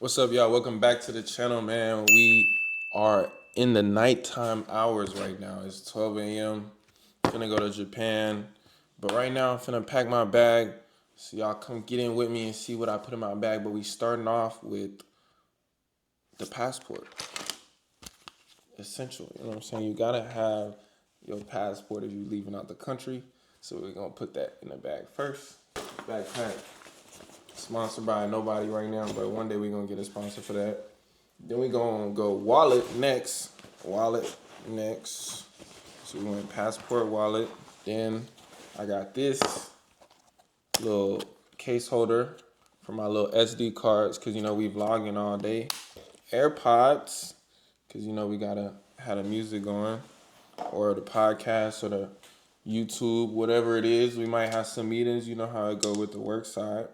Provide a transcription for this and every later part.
What's up, y'all? Welcome back to the channel, man. We are in the nighttime hours right now. It's 12 a.m. Finna go to Japan. But right now, I'm finna pack my bag. So y'all come get in with me and see what I put in my bag. But we starting off with the passport. Essential, you know what I'm saying? You gotta have your passport if you're leaving out the country. So we're gonna put that in the bag first. Backpack. Sponsored by nobody right now, but one day we're gonna get a sponsor for that. Then we gonna go wallet next. Wallet next. So we went passport, wallet. Then I got this little case holder for my little SD cards, cause you know we vlogging all day. AirPods, cause you know we gotta have the music going, or the podcast, or the YouTube, whatever it is. We might have some meetings. You know how it go with the work side.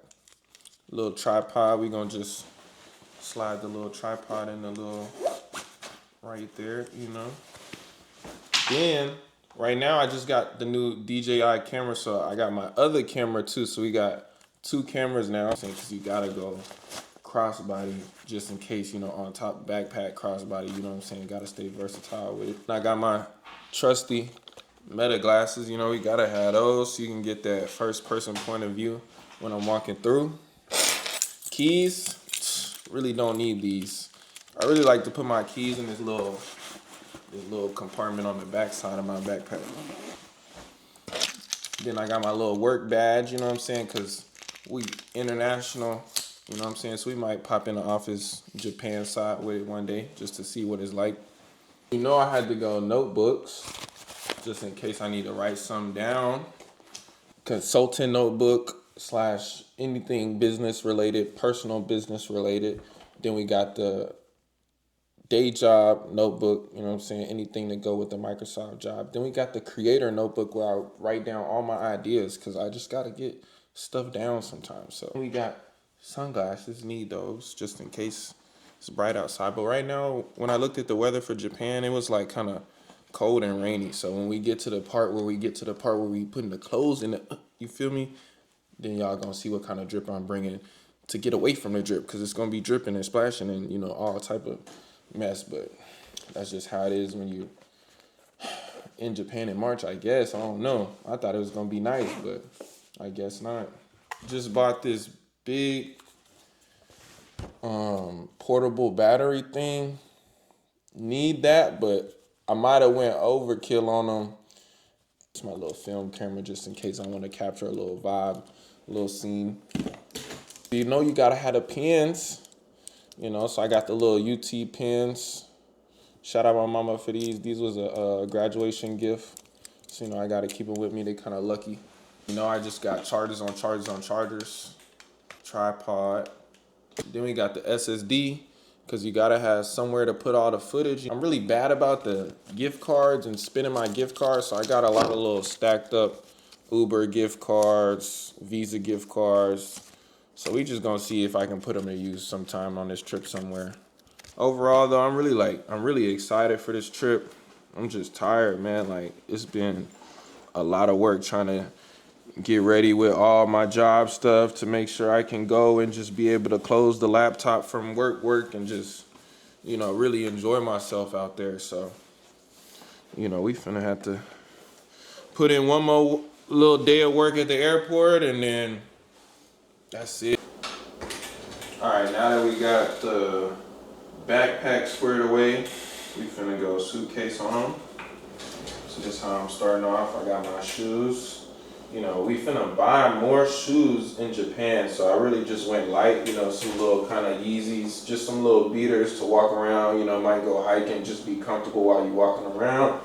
Little tripod. We gonna just slide the little tripod in the little right there, you know. Then right now I just got the new DJI camera, so I got my other camera too. So we got two cameras now. Because you gotta go crossbody just in case, you know, on top backpack crossbody, you know what I'm saying? Gotta stay versatile with it. And I got my trusty Meta glasses, you know, we gotta have those so you can get that first person point of view when I'm walking through. Keys, really don't need these. I really like to put my keys in this little compartment on the back side of my backpack. Then I got my little work badge, you know what I'm saying? Cause we international, you know what I'm saying? So we might pop in the office Japan side with it one day just to see what it's like. You know I had to go notebooks just in case I need to write something down. Consultant notebook slash anything business related, personal business related. Then we got the day job notebook, you know what I'm saying? Anything to go with the Microsoft job. Then we got the creator notebook where I write down all my ideas because I just got to get stuff down sometimes. So we got sunglasses, need those just in case it's bright outside. But right now, when I looked at the weather for Japan, it was like kind of cold and rainy. So when we get to the part where we putting the clothes in it, you feel me? Then y'all gonna see what kind of drip I'm bringing to get away from the drip because it's gonna be dripping and splashing and you know all type of mess. But that's just how it is when you in Japan in March, I guess. I don't know. I thought it was gonna be nice, but I guess not. Just bought this big portable battery thing. Need that, but I might have went overkill on them. It's my little film camera just in case I want to capture a little vibe, a little scene. You know you gotta have the pins, you know, so I got the little UT pins. Shout out my mama for these. These was a graduation gift. So, you know, I got to keep them with me. They kind of lucky. You know, I just got chargers on chargers on chargers. Tripod. Then we got the SSD because you got to have somewhere to put all the footage. I'm really bad about the gift cards and spending my gift cards. So I got a lot of little stacked up Uber gift cards, Visa gift cards. So we just going to see if I can put them to use sometime on this trip somewhere. Overall though, I'm really excited for this trip. I'm just tired, man. Like it's been a lot of work trying to get ready with all my job stuff to make sure I can go and just be able to close the laptop from work and just, you know, really enjoy myself out there. So, you know, we finna have to put in one more little day of work at the airport and then that's it. All right, now that we got the backpack squared away, we finna go suitcase on. So this is how I'm starting off. I got my shoes. You know, we finna buy more shoes in Japan, so I really just went light, you know, some little kind of Yeezys, just some little beaters to walk around, you know, might go hiking, just be comfortable while you walking around.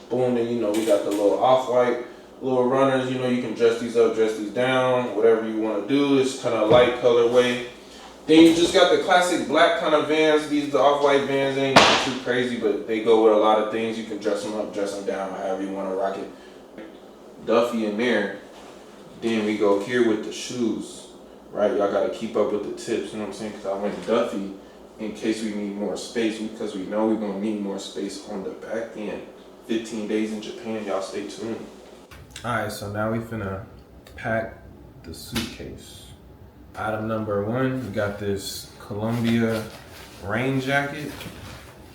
Boom, then, you know, we got the little off-white little runners, you know, you can dress these up, dress these down, whatever you want to do. It's kind of light colorway. Then you just got the classic black kind of Vans. These the off-white Vans ain't too crazy, but they go with a lot of things. You can dress them up, dress them down, however you want to rock it. Duffy in there. Then we go here with the shoes, right? Y'all got to keep up with the tips, you know what I'm saying? Because I went Duffy in case we need more space, because we know we're going to need more space on the back end. 15 days in Japan, y'all stay tuned. All right, so now we finna pack the suitcase. Item number one, we got this Columbia rain jacket,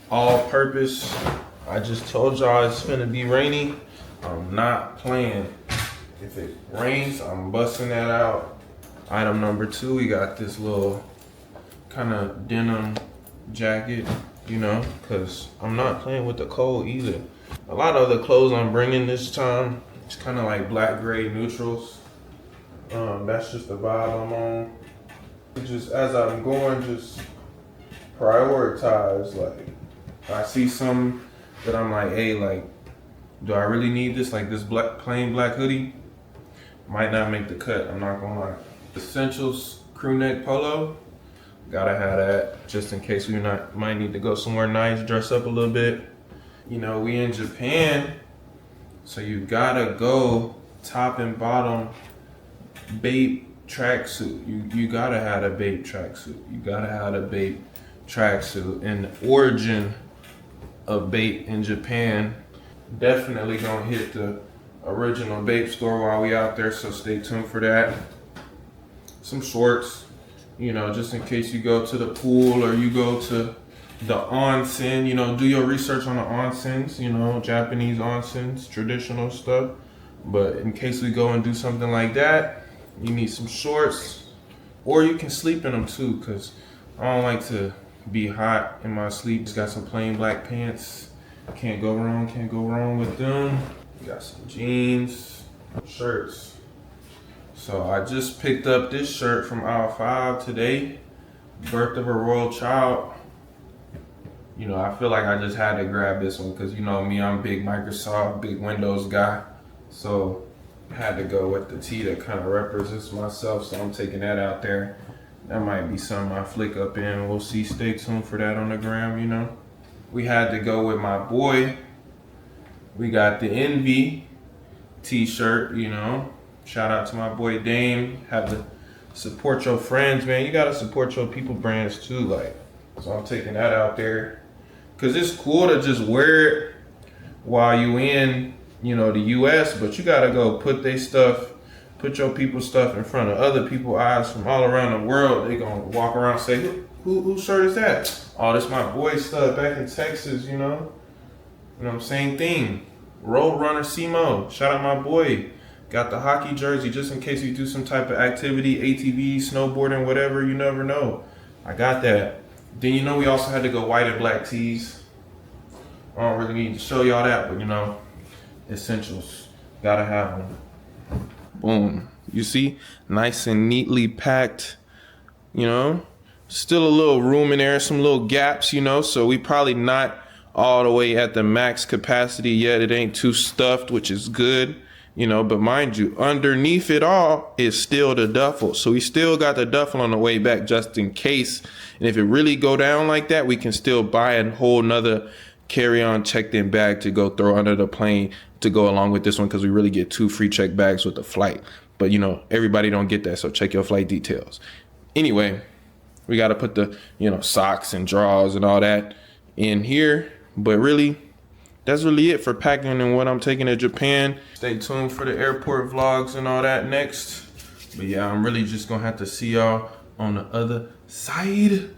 all purpose. I just told y'all it's gonna be rainy. I'm not playing. If it rains, I'm busting that out. Item number 2, we got this little kind of denim jacket, you know, because I'm not playing with the cold either. A lot of the clothes I'm bringing this time, it's kind of like black, gray neutrals. That's just the vibe I'm on. Just as I'm going, just prioritize. Like, I see some that I'm like, hey, like, do I really need this? Like this plain black hoodie might not make the cut, I'm not gonna lie. Essentials crew neck polo, gotta have that just in case we might need to go somewhere nice, dress up a little bit. You know, we in Japan, so you gotta go top and bottom Bape tracksuit. You gotta have a Bape tracksuit. You gotta have a Bape tracksuit. And the origin of Bape in Japan, definitely gonna hit the original Bape store while we out there, so stay tuned for that. Some shorts, you know, just in case you go to the pool or you go to the onsen, you know, do your research on the onsens, you know, Japanese onsens, traditional stuff. But in case we go and do something like that, you need some shorts, or you can sleep in them too, because I don't like to be hot in my sleep. Just got some plain black pants. Can't go wrong with them. We got some jeans, shirts. So I just picked up this shirt from aisle 5 today. Birth of a Royal Child. You know, I feel like I just had to grab this one because you know me, I'm big Microsoft, big Windows guy. So I had to go with the tee that kind of represents myself. So I'm taking that out there. That might be something I flick up in. We'll see. Stay tuned for that on the gram, you know. We had to go with my boy. We got the Envy t-shirt, you know. Shout out to my boy Dame. Have to support your friends, man. You gotta support your people brands too, like. So I'm taking that out there. Cause it's cool to just wear it while you in, you know, the US, but you gotta go put put your people's stuff in front of other people's eyes from all around the world. They gonna walk around and say, whose shirt is that? Oh, this my boy's stuff back in Texas, you know? You know, same thing. Road Runner Simo, shout out my boy. Got the hockey jersey just in case you do some type of activity, ATV, snowboarding, whatever, you never know. I got that. Then you know we also had to go white and black tees. I don't really need to show y'all that, but you know, essentials. Gotta have them. Boom. You see? Nice and neatly packed, you know? Still a little room in there, some little gaps, you know? So we probably not all the way at the max capacity yet. It ain't too stuffed, which is good, you know? But mind you, underneath it all is still the duffel. So we still got the duffel on the way back just in case. And if it really go down like that, we can still buy a whole nother carry-on checked-in bag to go throw under the plane to go along with this one, because we really get 2 free check bags with the flight. But you know, everybody don't get that, so check your flight details. Anyway, we got to put the, you know, socks and drawers and all that in here. But really, that's really it for packing and what I'm taking to Japan. Stay tuned for the airport vlogs and all that next. But yeah, I'm really just gonna have to see y'all on the other side.